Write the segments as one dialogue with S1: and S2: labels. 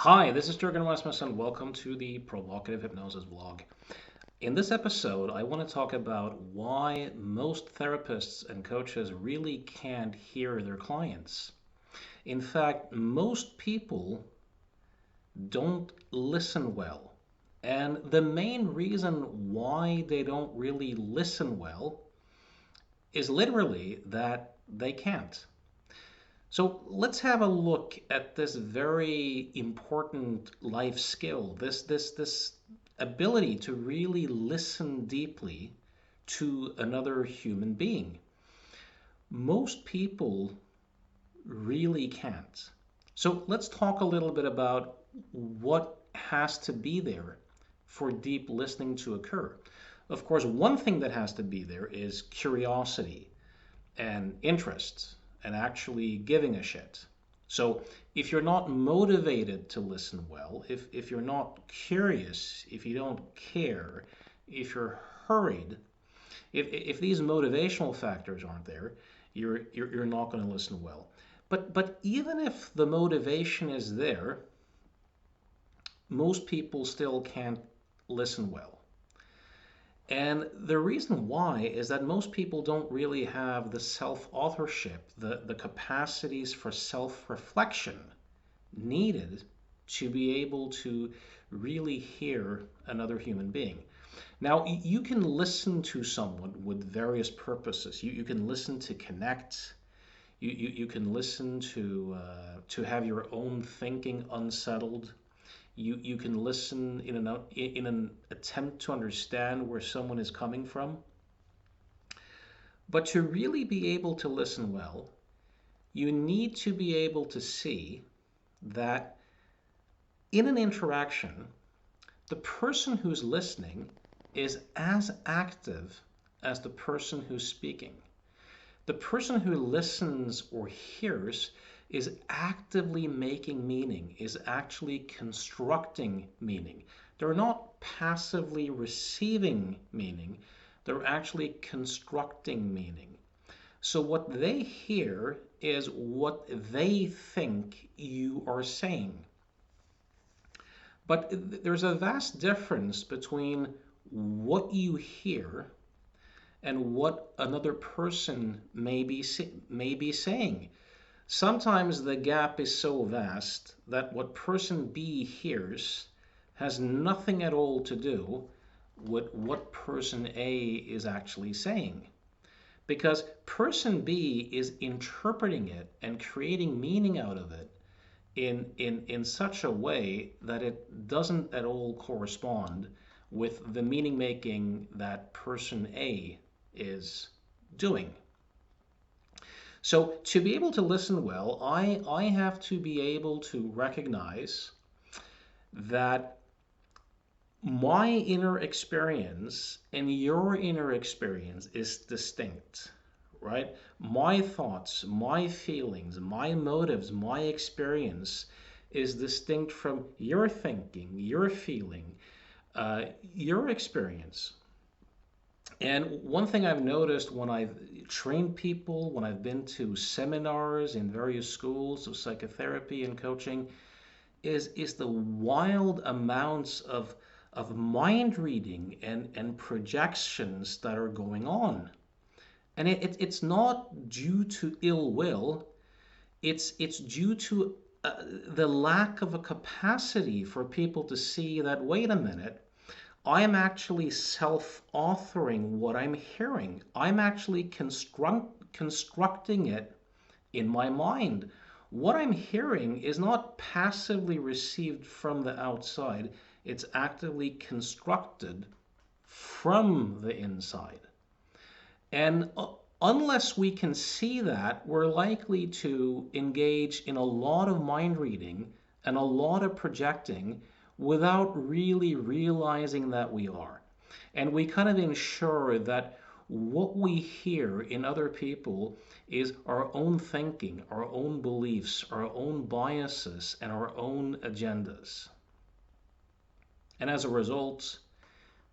S1: Hi, this is Jurgen Rasmussen and welcome to the Provocative Hypnosis vlog. In this episode, I want to talk about why most therapists and coaches really can't hear their clients. In fact, most people don't listen well. And the main reason why they don't really listen well is literally that they can't. So let's have a look at this very important life skill, this ability to really listen deeply to another human being. Most people really can't. So let's talk a little bit about what has to be there for deep listening to occur. Of course, one thing that has to be there is curiosity and interest and actually giving a shit. So if you're not motivated to listen well, if you're not curious, if you don't care, if you're hurried, if these motivational factors aren't there, you're not going to listen well. But even if the motivation is there, most people still can't listen well. And the reason why is that most people don't really have the self-authorship, the capacities for self-reflection needed to be able to really hear another human being. Now, you can listen to someone with various purposes. You can listen to connect. You can listen to have your own thinking unsettled. You can listen in an attempt to understand where someone is coming from. But to really be able to listen well, you need to be able to see that in an interaction, the person who's listening is as active as the person who's speaking. The person who listens or hears is actively making meaning, is actually constructing meaning. They're not passively receiving meaning, they're actually constructing meaning. So what they hear is what they think you are saying. But there's a vast difference between what you hear and what another person may be saying. Sometimes the gap is so vast that what person B hears has nothing at all to do with what person A is actually saying. Because person B is interpreting it and creating meaning out of it in such a way that it doesn't at all correspond with the meaning making that person A is doing. So to be able to listen well, I have to be able to recognize that my inner experience and your inner experience is distinct, right? My thoughts, my feelings, my motives, my experience is distinct from your thinking, your feeling, your experience. And one thing I've noticed when I've trained people, when I've been to seminars in various schools of psychotherapy and coaching, is the wild amounts of mind reading and projections that are going on. And it's not due to ill will, it's due to the lack of a capacity for people to see that, wait a minute, I am actually self-authoring what I'm hearing. I'm actually constructing it in my mind. What I'm hearing is not passively received from the outside, it's actively constructed from the inside. And unless we can see that, we're likely to engage in a lot of mind reading and a lot of projecting without really realizing that we are. And we kind of ensure that what we hear in other people is our own thinking, our own beliefs, our own biases, and our own agendas. And as a result,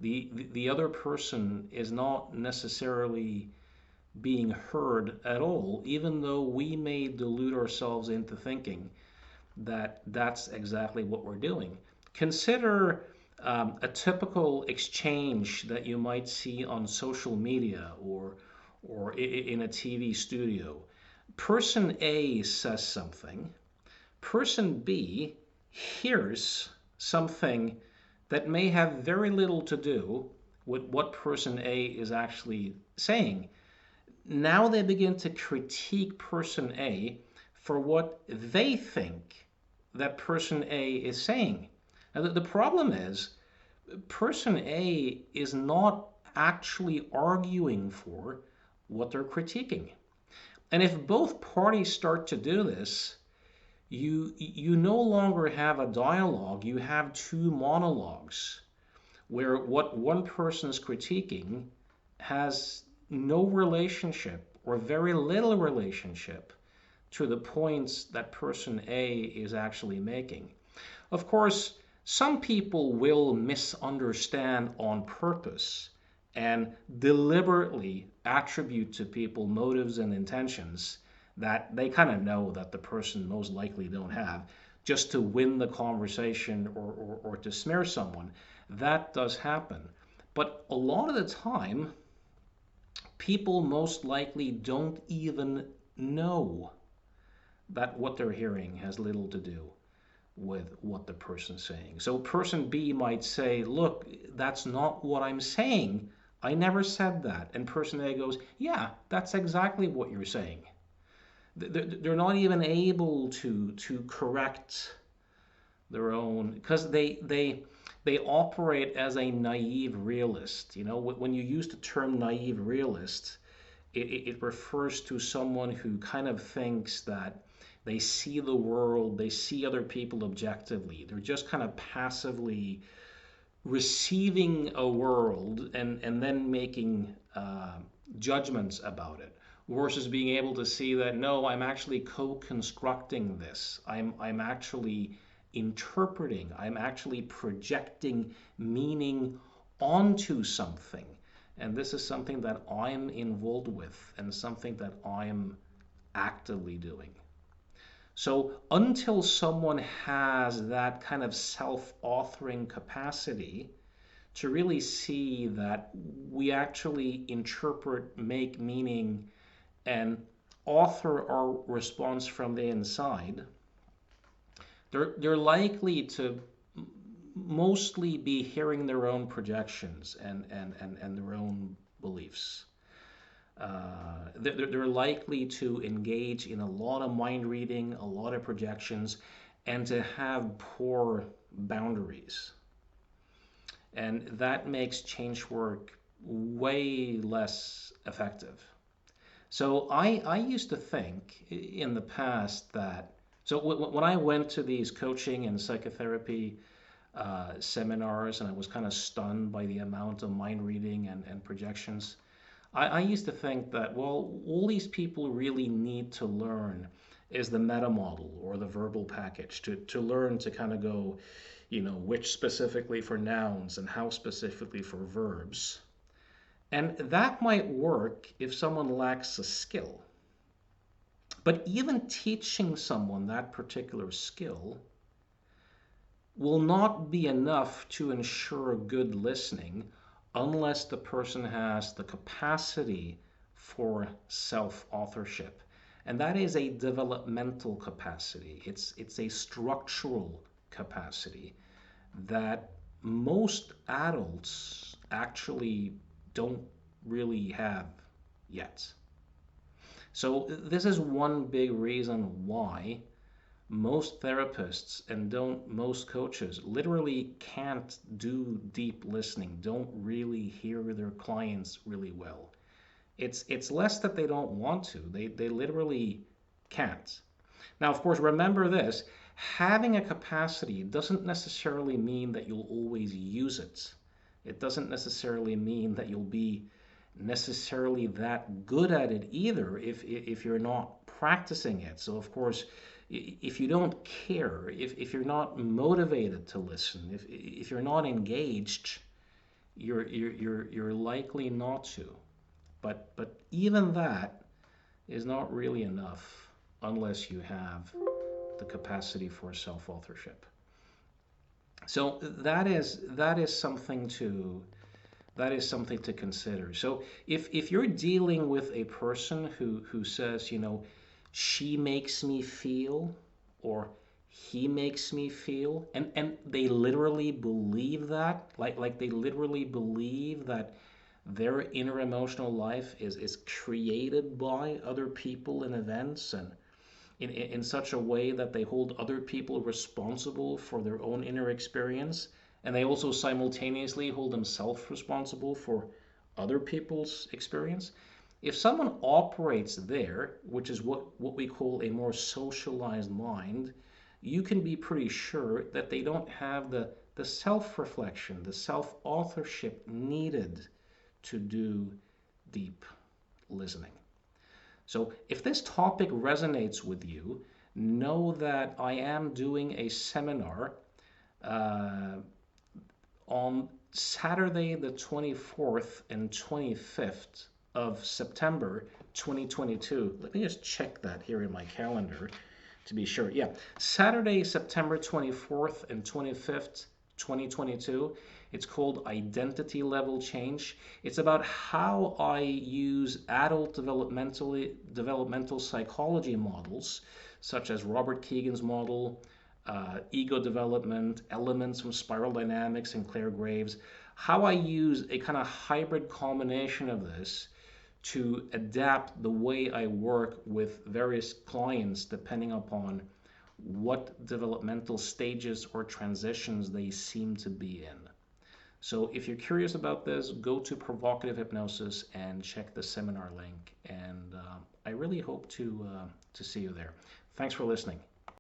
S1: the other person is not necessarily being heard at all, even though we may delude ourselves into thinking that that's exactly what we're doing. Consider a typical exchange that you might see on social media or in a TV studio. Person A says something, person B hears something that may have very little to do with what person A is actually saying. Now they begin to critique person A for what they think that person A is saying. Now, the problem is, person A is not actually arguing for what they're critiquing. And if both parties start to do this, you no longer have a dialogue, you have two monologues where what one person is critiquing has no relationship or very little relationship to the points that person A is actually making. Of course, some people will misunderstand on purpose and deliberately attribute to people motives and intentions that they kind of know that the person most likely don't have, just to win the conversation or to smear someone. That does happen. But a lot of the time, people most likely don't even know that what they're hearing has little to do with what the person's saying. So person B might say, look, that's not what I'm saying. I never said that. And person A goes, yeah, that's exactly what you're saying. They're not even able to correct their own, because they operate as a naive realist. You know, when you use the term naive realist, it refers to someone who kind of thinks that they see the world, they see other people objectively. They're just kind of passively receiving a world and then making judgments about it, versus being able to see that no, I'm actually co-constructing this. I'm actually interpreting. I'm actually projecting meaning onto something. And this is something that I'm involved with and something that I'm actively doing. So until someone has that kind of self-authoring capacity to really see that we actually interpret, make meaning, and author our response from the inside, they're likely to mostly be hearing their own projections and their own beliefs. They're likely to engage in a lot of mind reading, a lot of projections, and to have poor boundaries. And that makes change work way less effective. So I used to think in the past that, so when I went to these coaching and psychotherapy seminars and I was kind of stunned by the amount of mind reading and projections, I used to think that, well, all these people really need to learn is the meta model or the verbal package to learn to kind of go, you know, which specifically for nouns and how specifically for verbs. And that might work if someone lacks a skill. But even teaching someone that particular skill will not be enough to ensure good listening unless the person has the capacity for self-authorship. And that is a developmental capacity. It's a structural capacity that most adults actually don't really have yet. So this is one big reason why most therapists and don't most coaches literally can't do deep listening, don't really hear their clients really well. It's less that they don't want to. They literally can't. Now, of course, remember this, having a capacity doesn't necessarily mean that you'll always use it. It doesn't necessarily mean that you'll be necessarily that good at it either if you're not practicing it. So of course, if you don't care, if you're not motivated to listen, if you're not engaged, you're likely not to. But even that is not really enough unless you have the capacity for self-authorship. So that is something to consider. So if you're dealing with a person who says, she makes me feel, or he makes me feel, and they literally believe that, like they literally believe that their inner emotional life is created by other people and events, and in such a way that they hold other people responsible for their own inner experience, and they also simultaneously hold themselves responsible for other people's experience. If someone operates there, which is what we call a more socialized mind, you can be pretty sure that they don't have the self-reflection, the self-authorship needed to do deep listening. So if this topic resonates with you, know that I am doing a seminar uh, on Saturday, the 24th and 25th of September 2022. Let me just check that here in my calendar to be sure. Yeah, Saturday, September 24th and 25th, 2022. It's called Identity Level Change. It's about how I use adult developmental psychology models, such as Robert Kegan's model, ego development, elements from spiral dynamics and Claire Graves, how I use a kind of hybrid combination of this to adapt the way I work with various clients depending upon what developmental stages or transitions they seem to be in. So if you're curious about this, go to Provocative Hypnosis and check the seminar link. And I really hope to see you there. Thanks for listening.